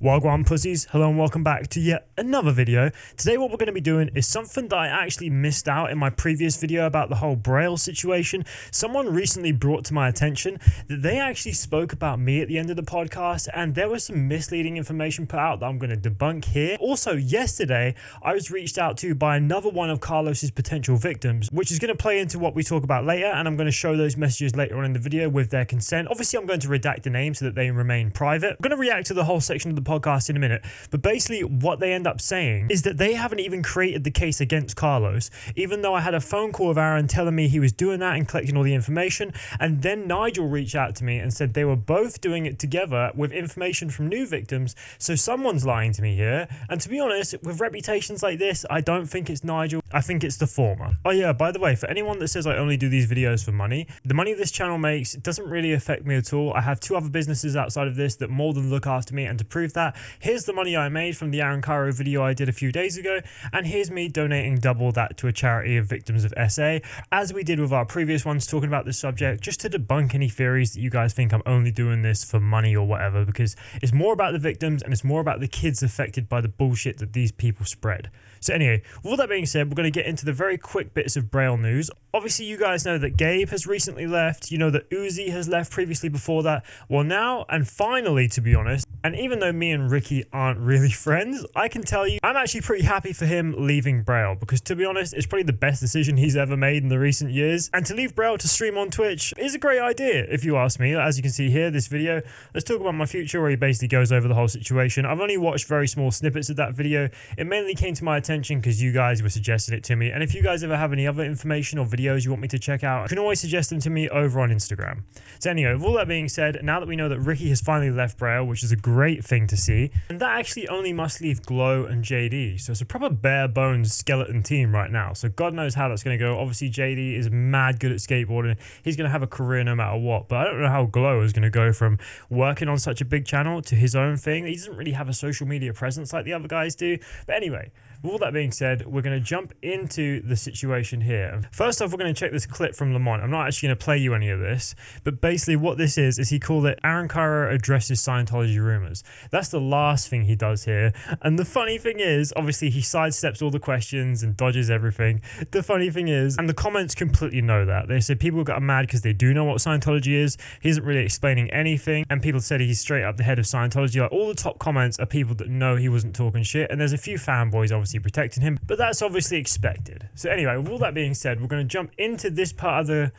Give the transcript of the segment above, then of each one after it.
Wagwan pussies, hello and welcome back to yet another video. Today what we're going to be doing is something that I actually missed out in my previous video about the whole Braille situation. Someone recently brought to my attention that they actually spoke about me at the end of the podcast, and there was some misleading information put out that I'm going to debunk here. Also, yesterday I was reached out to by another one of Carlos's potential victims, which is going to play into what we talk about later, and I'm going to show those messages later on in the video with their consent. Obviously I'm going to redact the name so that they remain private. I'm going to react to the whole section of the podcast in a minute, but basically what they end up saying is that they haven't even created the case against Carlos, even though I had a phone call with Aaron telling me he was doing that and collecting all the information, and then Nigel reached out to me and said they were both doing it together with information from new victims. So someone's lying to me here, and to be honest, with reputations like this, I don't think it's Nigel. I think it's the former. Oh yeah, by the way, for anyone that says I only do these videos for money, the money this channel makes doesn't really affect me at all. I have two other businesses outside of this that more than look after me, and to prove that, here's the money I made from the Aaron Cairo video I did a few days ago, and here's me donating double that to a charity of victims of SA, as we did with our previous ones talking about this subject, just to debunk any theories that you guys think I'm only doing this for money or whatever, because it's more about the victims and it's more about the kids affected by the bullshit that these people spread. So anyway, with all that being said, we're going to get into the very quick bits of Braille news. Obviously, you guys know that Gabe has recently left. You know that Uzi has left previously before that. Well, now and finally, to be honest, and even though me and Ricky aren't really friends, I can tell you I'm actually pretty happy for him leaving Braille, because to be honest, it's probably the best decision he's ever made in the recent years. And to leave Braille to stream on Twitch is a great idea, if you ask me. As you can see here, this video, let's talk about my future, where he basically goes over the whole situation. I've only watched very small snippets of that video. It mainly came to my attention because you guys were suggesting it to me, and if you guys ever have any other information or videos you want me to check out, you can always suggest them to me over on Instagram. So anyway, with all that being said, now that we know that Ricky has finally left Braille, which is a great thing to see, and that actually only must leave Glow and JD, so it's a proper bare bones skeleton team right now. So God knows how that's going to go. Obviously JD is mad good at skateboarding, he's going to have a career no matter what, but I don't know how Glow is going to go from working on such a big channel to his own thing. He doesn't really have a social media presence like the other guys do. But anyway, with all that being said, we're going to jump into the situation here. First off, we're going to check this clip from Lamont. I'm not actually going to play you any of this, but basically what this is he called it Aaron Cairo addresses Scientology rumors. That's the last thing he does here. And the funny thing is, obviously he sidesteps all the questions and dodges everything. The funny thing is, and the comments completely know that. They said people got mad because they do know what Scientology is. He isn't really explaining anything. And people said he's straight up the head of Scientology. Like, all the top comments are people that know he wasn't talking shit. And there's a few fanboys obviously protecting him, but that's obviously expected. So anyway, with all that being said, we're going to jump into this part of the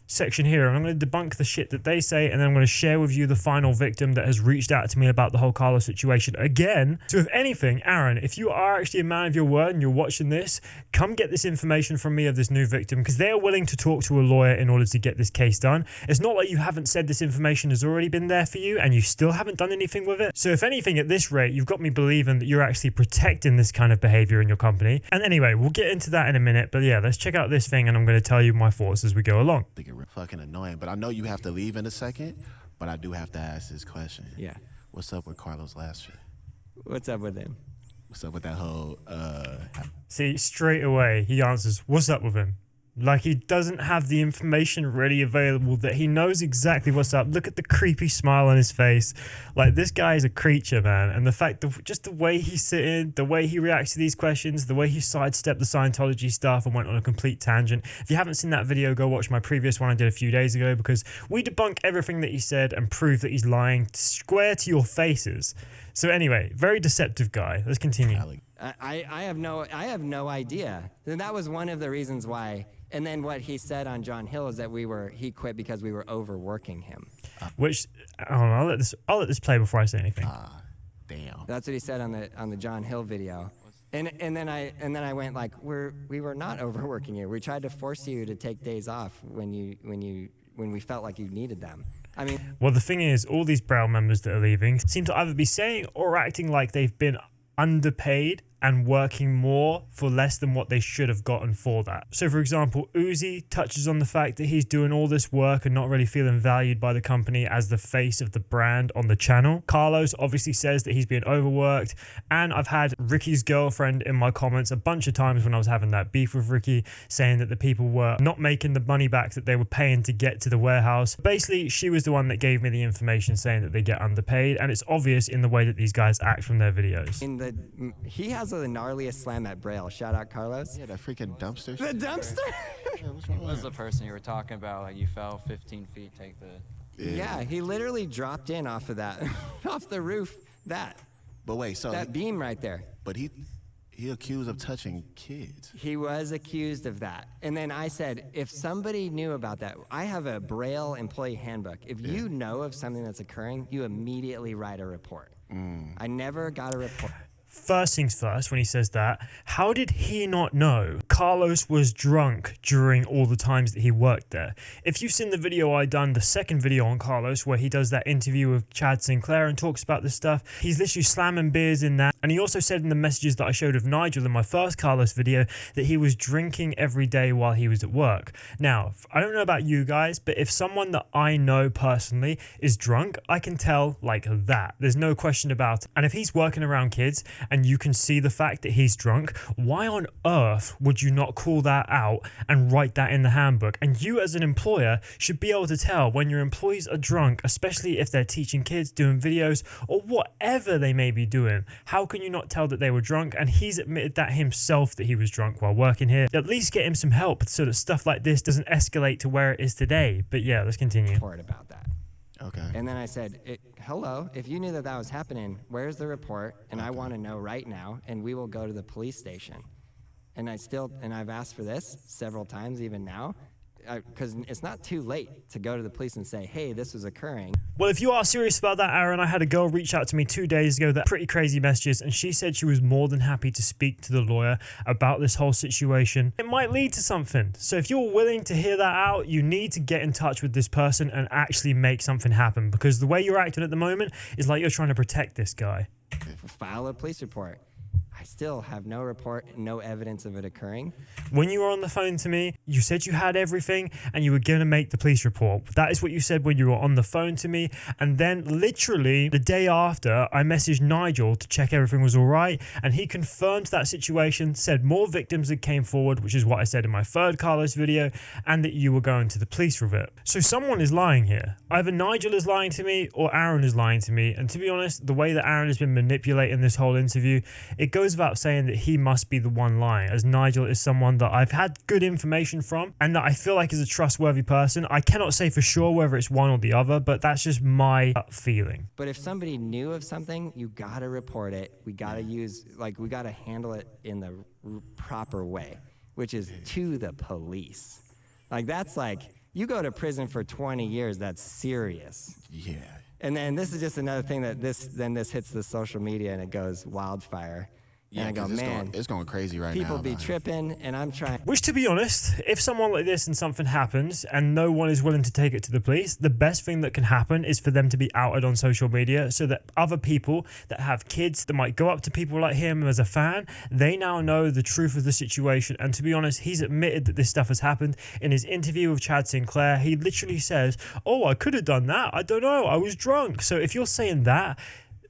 section here, and I'm going to debunk the shit that they say, and then I'm going to share with you the final victim that has reached out to me about the whole Carlos situation again. So if anything, Aaron, if you are actually a man of your word and you're watching this, come get this information from me of this new victim, because they are willing to talk to a lawyer in order to get this case done. It's not like you haven't said this information has already been there for you and you still haven't done anything with it. So if anything, at this rate, you've got me believing that you're actually protecting this kind of behavior in your company. And anyway, we'll get into that in a minute, but yeah, let's check out this thing and I'm going to tell you my thoughts as we go along. Fucking annoying, but I know you have to leave in a second, but I do have to ask this question. Yeah. What's up with Carlos last year? What's up with him? What's up with that whole See, straight away he answers, what's up with him? Like he doesn't have the information ready available, that he knows exactly what's up. Look at the creepy smile on his face. Like, this guy is a creature, man. And the fact that just the way he's sitting, the way he reacts to these questions, the way he sidestepped the Scientology stuff and went on a complete tangent. If you haven't seen that video, go watch my previous one I did a few days ago, because we debunk everything that he said and prove that he's lying square to your faces. So anyway, very deceptive guy. Let's continue. I have no idea. And that was one of the reasons why. And then what he said on John Hill is that he quit because we were overworking him. Which, I don't know, I'll let this play before I say anything. Damn. That's what he said on the John Hill video. And then I went like, we were not overworking you. We tried to force you to take days off when we felt like you needed them. I mean, well, the thing is, all these Braille members that are leaving seem to either be saying or acting like they've been underpaid and working more for less than what they should have gotten for that. So for example, Uzi touches on the fact that he's doing all this work and not really feeling valued by the company as the face of the brand on the channel. Carlos obviously says that he's being overworked, and I've had Ricky's girlfriend in my comments a bunch of times when I was having that beef with Ricky, saying that the people were not making the money back that they were paying to get to the warehouse. Basically, she was the one that gave me the information saying that they get underpaid, and it's obvious in the way that these guys act from their videos. He has the gnarliest slam at Braille. Shout out Carlos. Yeah, that freaking dumpster. The dumpster. Yeah, what's wrong What was the person you were talking about? Like you fell 15 feet, take the... Yeah, he literally dropped in off of that, off the roof. That But wait, so beam right there. but he accused of touching kids. He was accused of that. And then I said, if somebody knew about that, I have a Braille employee handbook. If you know of something that's occurring, you immediately write a report. I never got a report. First things first, when he says that, how did he not know Carlos was drunk during all the times that he worked there? If you've seen the video I done, the second video on Carlos, where he does that interview with Chad Sinclair and talks about this stuff, he's literally slamming beers in that. And he also said in the messages that I showed of Nigel in my first Carlos video that he was drinking every day while he was at work. Now, I don't know about you guys, but if someone that I know personally is drunk, I can tell like that. There's no question about it. And if he's working around kids, and you can see the fact that he's drunk, why on earth would you not call that out and write that in the handbook? And you as an employer should be able to tell when your employees are drunk, especially if they're teaching kids, doing videos, or whatever they may be doing. How can you not tell that they were drunk? And he's admitted that himself, that he was drunk while working here. At least get him some help so that stuff like this doesn't escalate to where it is today. But yeah, let's continue. Report about that. Okay. And then I said, hello, if you knew that that was happening, where's the report? And I want to know right now, and we will go to the police station. And I've asked for this several times even now, because it's not too late to go to the police and say, hey, this was occurring. Well, if you are serious about that, Aaron, I had a girl reach out to me 2 days ago that pretty crazy messages, and she said she was more than happy to speak to the lawyer about this whole situation. It might lead to something. So if you're willing to hear that out, you need to get in touch with this person and actually make something happen, because the way you're acting at the moment is like you're trying to protect this guy. File a police report. I still have no report, no evidence of it occurring. When you were on the phone to me, you said you had everything and you were going to make the police report. That is what you said when you were on the phone to me. And then literally the day after, I messaged Nigel to check everything was all right. And he confirmed that situation, said more victims had came forward, which is what I said in my third Carlos video, and that you were going to the police with it. So someone is lying here. Either Nigel is lying to me or Aaron is lying to me. And to be honest, the way that Aaron has been manipulating this whole interview, it goes without saying that he must be the one lying, as Nigel is someone that I've had good information from and that I feel like is a trustworthy person. I cannot say for sure whether it's one or the other, but that's just my feeling. But if somebody knew of something, you gotta report it. We gotta we gotta handle it in the proper way, which is to the police. Like that's like, you go to prison for 20 years, that's serious. Yeah. And then this is just another thing that this hits the social media and it goes wildfire. Yeah, and I go, 'cause man, it's going crazy right now. people be man. tripping, and I'm trying. Which, to be honest, if someone like this and something happens and no one is willing to take it to the police, the best thing that can happen is for them to be outed on social media so that other people that have kids that might go up to people like him as a fan, they now know the truth of the situation. And to be honest, he's admitted that this stuff has happened. In his interview with Chad Sinclair, he literally says, oh, I could have done that. I don't know. I was drunk. So if you're saying that,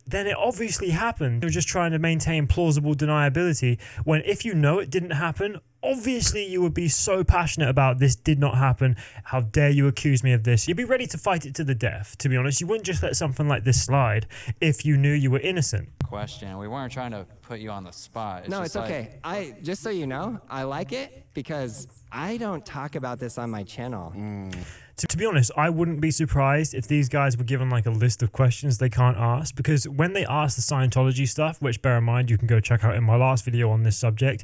then it obviously happened. You're just trying to maintain plausible deniability when if you know it didn't happen, obviously you would be so passionate about this did not happen. How dare you accuse me of this? You'd be ready to fight it to the death, to be honest. You wouldn't just let something like this slide if you knew you were innocent. Question. We weren't trying to put you on the spot. No, it's okay. Just so you know, I like it because I don't talk about this on my channel. To be honest, I wouldn't be surprised if these guys were given like a list of questions they can't ask, because when they ask the Scientology stuff, which bear in mind you can go check out in my last video on this subject,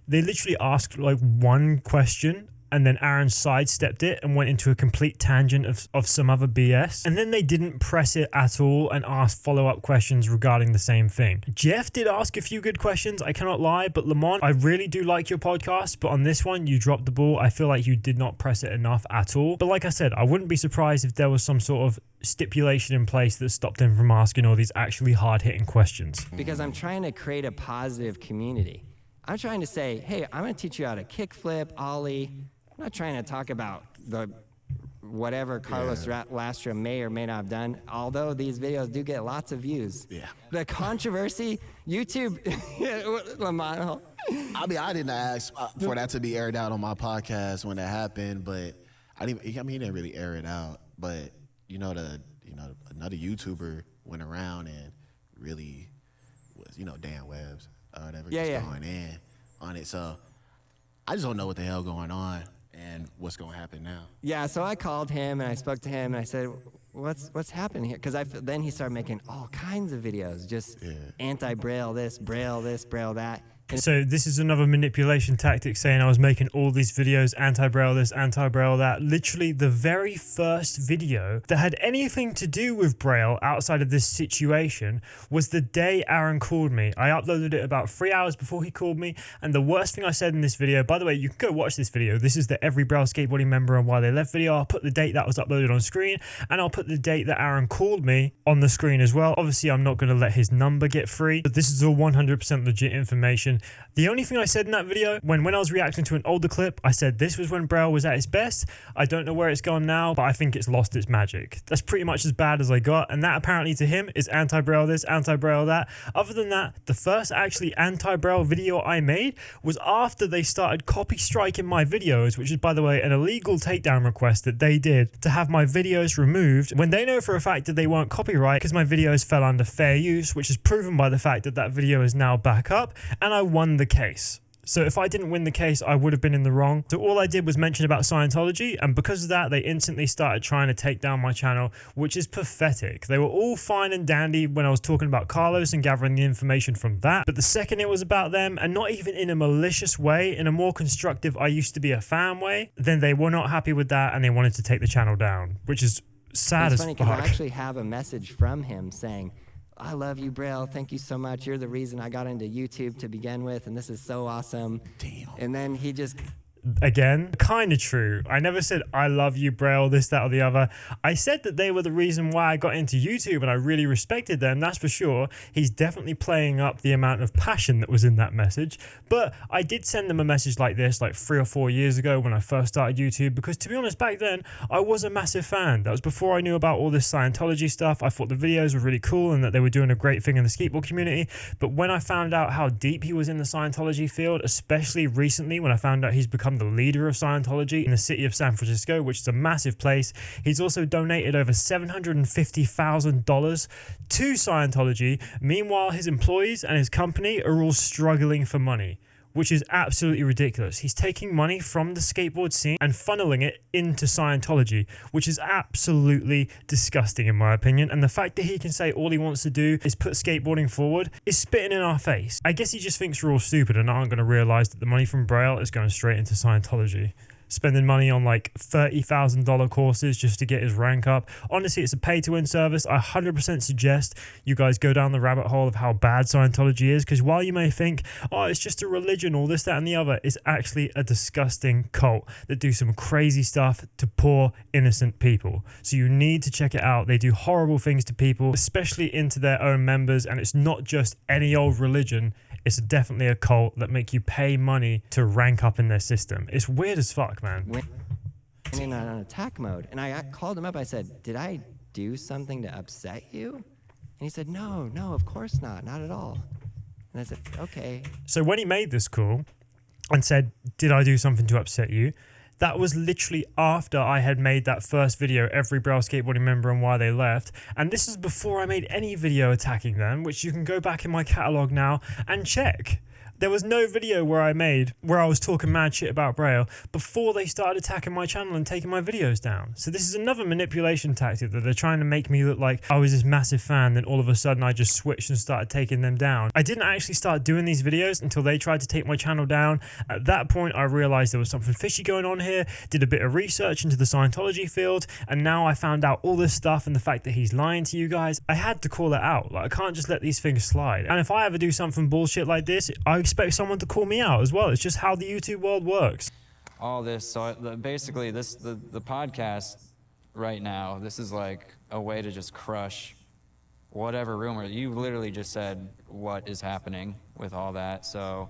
they literally ask like one question and then Aaron sidestepped it and went into a complete tangent of some other BS. And then they didn't press it at all and ask follow-up questions regarding the same thing. Jeff did ask a few good questions, I cannot lie, but Lamont, I really do like your podcast, but on this one, you dropped the ball. I feel like you did not press it enough at all. But like I said, I wouldn't be surprised if there was some sort of stipulation in place that stopped him from asking all these actually hard-hitting questions. Because I'm trying to create a positive community. I'm trying to say, hey, I'm going to teach you how to kickflip, ollie. I'm not trying to talk about the whatever Carlos Lastra may or may not have done, although these videos do get lots of views. Yeah. The controversy, YouTube, Lamont. I mean, I didn't ask for that to be aired out on my podcast when that happened, but he didn't really air it out. But another YouTuber went around and really was, Dan Webz or whatever, going in on it. So I just don't know what the hell going on and what's going to happen now. Yeah, so I called him and I spoke to him and I said, what's happening here? Because then he started making all kinds of videos, just anti-Braille this, Braille that. So this is another manipulation tactic, saying I was making all these videos, anti-Braille this, anti-Braille that. Literally the very first video that had anything to do with Braille outside of this situation was the day Aaron called me. I uploaded it about 3 hours before he called me, and the worst thing I said in this video, by the way, you can go watch this video. This is the Every Braille Skateboarding Member and Why They Left video. I'll put the date that was uploaded on screen, and I'll put the date that Aaron called me on the screen as well. Obviously, I'm not going to let his number get free, but this is all 100% legit information. The only thing I said in that video, when I was reacting to an older clip, I said this was when Braille was at its best. I don't know where it's gone now, but I think it's lost its magic. That's pretty much as bad as I got, and that apparently to him is anti-Braille this, anti-Braille that. Other than that, the first actually anti-Braille video I made was after they started copy striking my videos, which is, by the way, an illegal takedown request that they did to have my videos removed when they know for a fact that they weren't copyright, because my videos fell under fair use, which is proven by the fact that that video is now back up, and I won the case. So if I didn't win the case, I would have been in the wrong. So all I did was mention about Scientology, and because of that, they instantly started trying to take down my channel, which is pathetic. They were all fine and dandy when I was talking about Carlos and gathering the information from that, but the second it was about them, and not even in a malicious way, in a more constructive I used to be a fan way, then they were not happy with that and they wanted to take the channel down, which is sad as fuck. It's funny because I actually have a message from him saying, I love you, Braille. Thank you so much. You're the reason I got into YouTube to begin with, and this is so awesome. Damn. And then he just... Again, kind of true. I never said I love you, Braille, this, that, or the other. I said that they were the reason why I got into YouTube, and I really respected them, that's for sure. He's definitely playing up the amount of passion that was in that message. But I did send them a message like this like 3 or 4 years ago when I first started YouTube, because to be honest, back then, I was a massive fan. That was before I knew about all this Scientology stuff. I thought the videos were really cool and that they were doing a great thing in the skateboard community. But when I found out how deep he was in the Scientology field, especially recently when I found out he's become the leader of Scientology in the city of San Francisco, which is a massive place. He's also donated over $750,000 to Scientology. Meanwhile, his employees and his company are all struggling for money, which is absolutely ridiculous. He's taking money from the skateboard scene and funneling it into Scientology, which is absolutely disgusting in my opinion. And the fact that he can say all he wants to do is put skateboarding forward is spitting in our face. I guess he just thinks we're all stupid and aren't going to realize that the money from Braille is going straight into Scientology. Spending money on like $30,000 courses just to get his rank up. Honestly, it's a pay-to-win service. I 100% suggest you guys go down the rabbit hole of how bad Scientology is, because while you may think, oh, it's just a religion, all this, that, and the other, it's actually a disgusting cult that do some crazy stuff to poor, innocent people. So you need to check it out. They do horrible things to people, especially into their own members, and it's not just any old religion. It's definitely a cult that make you pay money to rank up in their system. It's weird as fuck, man. Went in on attack mode, and I called him up. I said, did I do something to upset you? And he said, no, of course not at all. And I said, okay. So when he made this call and said, did I do something to upset you? That was literally after I had made that first video, Every Braille Skateboarding Member and Why They Left. And this is before I made any video attacking them, which you can go back in my catalog now and check. There was no video where I was talking mad shit about Braille before they started attacking my channel and taking my videos down. So this is another manipulation tactic that they're trying to make me look like I was this massive fan, then all of a sudden I just switched and started taking them down. I didn't actually start doing these videos until they tried to take my channel down. At that point, I realized there was something fishy going on here, did a bit of research into the Scientology field, and now I found out all this stuff and the fact that he's lying to you guys. I had to call it out. Like, I can't just let these things slide. And if I ever do something bullshit like this, I expect someone to call me out as well. It's just how the YouTube world works. All this, so basically the podcast right now, this is like a way to just crush whatever rumor. You literally just said what is happening with all that, so...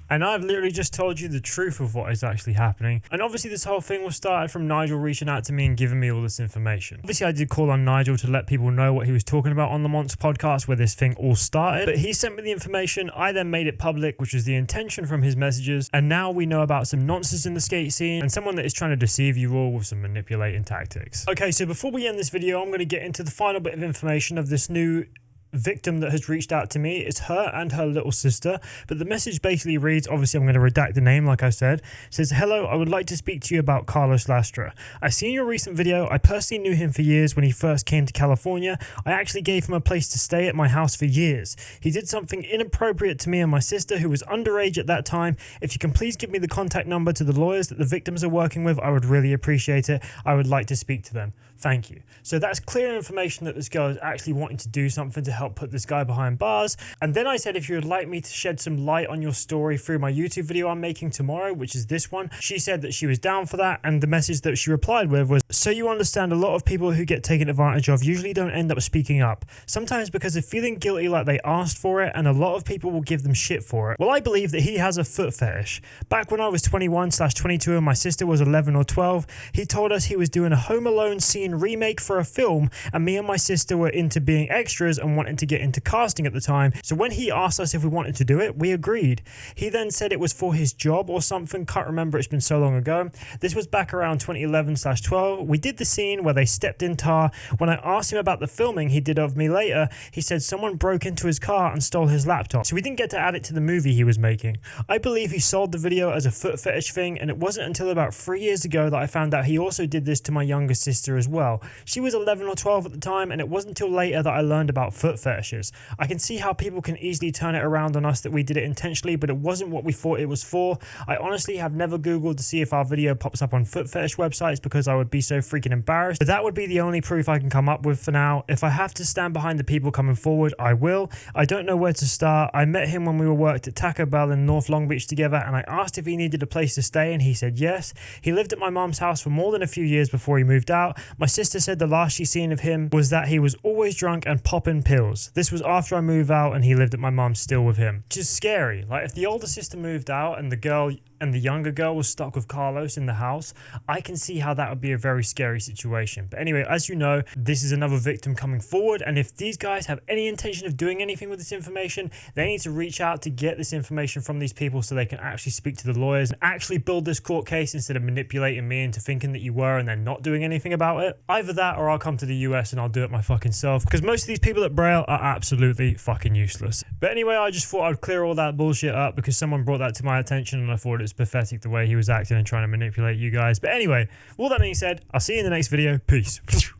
And I've literally just told you the truth of what is actually happening. And obviously this whole thing was started from Nigel reaching out to me and giving me all this information. Obviously I did call on Nigel to let people know what he was talking about on the Monster podcast where this thing all started. But he sent me the information, I then made it public, which was the intention from his messages. And now we know about some nonsense in the skate scene and someone that is trying to deceive you all with some manipulating tactics. Okay, so before we end this video, I'm going to get into the final bit of information of this new victim that has reached out to me. It's her and her little sister, but the message basically reads, obviously I'm going to redact the name like I said. It says, "Hello, I would like to speak to you about Carlos Lastra. I've seen your recent video. I personally knew him for years when he first came to California. I actually gave him a place to stay at my house for years. He did something inappropriate to me and my sister, who was underage at that time. If you can please give me the contact number to the lawyers that the victims are working with, I would really appreciate it. I would like to speak to them. Thank you." So that's clear information that this girl is actually wanting to do something to help put this guy behind bars. And then I said, if you would like me to shed some light on your story through my YouTube video I'm making tomorrow, which is this one, she said that she was down for that. And the message that she replied with was, "So you understand, a lot of people who get taken advantage of usually don't end up speaking up. Sometimes because of feeling guilty like they asked for it, and a lot of people will give them shit for it. Well, I believe that he has a foot fetish. Back when I was 21/22 and my sister was 11 or 12, he told us he was doing a Home Alone scene remake for a film, and me and my sister were into being extras and wanted to get into casting at the time. So when he asked us if we wanted to do it, we agreed. He then said it was for his job or something, can't remember, it's been so long ago. This was back around 2011/12. We did the scene where they stepped in tar. When I asked him about the filming he did of me later, he said someone broke into his car and stole his laptop. So we didn't get to add it to the movie he was making. I believe he sold the video as a foot fetish thing, and it wasn't until about 3 years ago that I found out he also did this to my younger sister as well. She was 11 or 12 at the time, and it wasn't until later that I learned about foot fetishes. I can see how people can easily turn it around on us that we did it intentionally, but it wasn't what we thought it was for. I honestly have never Googled to see if our video pops up on foot fetish websites because I would be so freaking embarrassed. But that would be the only proof I can come up with for now. If I have to stand behind the people coming forward, I will. I don't know where to start. I met him when we were worked at Taco Bell in North Long Beach together, and I asked if he needed a place to stay, and he said yes. He lived at my mom's house for more than a few years before he moved out. My sister said the last she seen of him was that he was always drunk and popping pills. This was after I moved out and he lived at my mom's still with him. Which is scary. Like, if the older sister moved out and the girl and the younger girl was stuck with Carlos in the house, I can see how that would be a very scary situation. But anyway, as you know, this is another victim coming forward, and if these guys have any intention of doing anything with this information, they need to reach out to get this information from these people so they can actually speak to the lawyers and actually build this court case instead of manipulating me into thinking that you were and then not doing anything about it. Either that or I'll come to the US and I'll do it my fucking self, because most of these people at Braille are absolutely fucking useless. But anyway, I just thought I'd clear all that bullshit up because someone brought that to my attention and I thought it's pathetic the way he was acting and trying to manipulate you guys. But anyway, with all that being said, I'll see you in the next video. Peace.